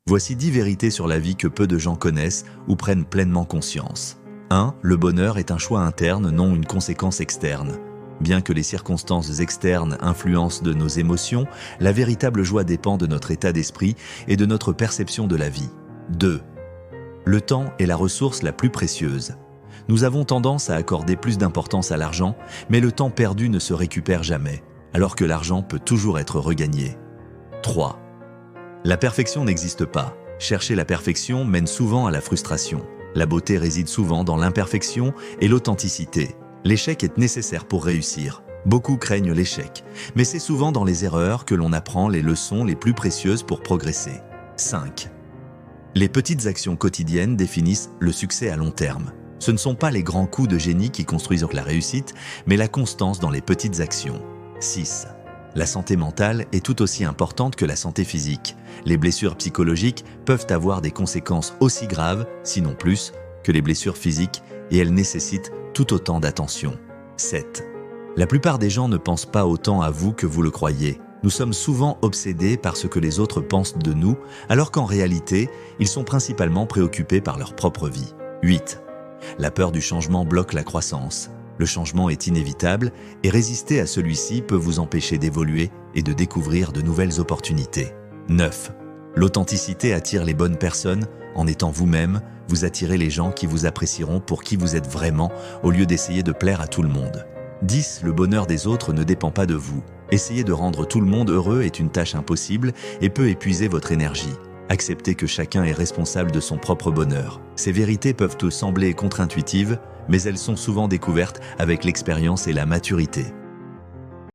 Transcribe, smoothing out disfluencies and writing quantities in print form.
Voici 10 vérités sur la vie que peu de gens connaissent ou prennent pleinement conscience. 1. Le bonheur est un choix interne, non une conséquence externe. Bien que les circonstances externes influencent de nos émotions, la véritable joie dépend de notre état d'esprit et de notre perception de la vie. 2. Le temps est la ressource la plus précieuse. Nous avons tendance à accorder plus d'importance à l'argent, mais le temps perdu ne se récupère jamais, alors que l'argent peut toujours être regagné. 3. La perfection n'existe pas. Chercher la perfection mène souvent à la frustration. La beauté réside souvent dans l'imperfection et l'authenticité. L'échec est nécessaire pour réussir. Beaucoup craignent l'échec, mais c'est souvent dans les erreurs que l'on apprend les leçons les plus précieuses pour progresser. 5. Les petites actions quotidiennes définissent le succès à long terme. Ce ne sont pas les grands coups de génie qui construisent la réussite, mais la constance dans les petites actions. 6. La santé mentale est tout aussi importante que la santé physique. Les blessures psychologiques peuvent avoir des conséquences aussi graves, sinon plus, que les blessures physiques, et elles nécessitent tout autant d'attention. 7. La plupart des gens ne pensent pas autant à vous que vous le croyez. Nous sommes souvent obsédés par ce que les autres pensent de nous, alors qu'en réalité, ils sont principalement préoccupés par leur propre vie. 8. La peur du changement bloque la croissance. Le changement est inévitable et résister à celui-ci peut vous empêcher d'évoluer et de découvrir de nouvelles opportunités. 9. L'authenticité attire les bonnes personnes. En étant vous-même, vous attirez les gens qui vous apprécieront pour qui vous êtes vraiment au lieu d'essayer de plaire à tout le monde. 10. Le bonheur des autres ne dépend pas de vous. Essayer de rendre tout le monde heureux est une tâche impossible et peut épuiser votre énergie. Acceptez que chacun est responsable de son propre bonheur. Ces vérités peuvent te sembler contre-intuitives, mais elles sont souvent découvertes avec l'expérience et la maturité.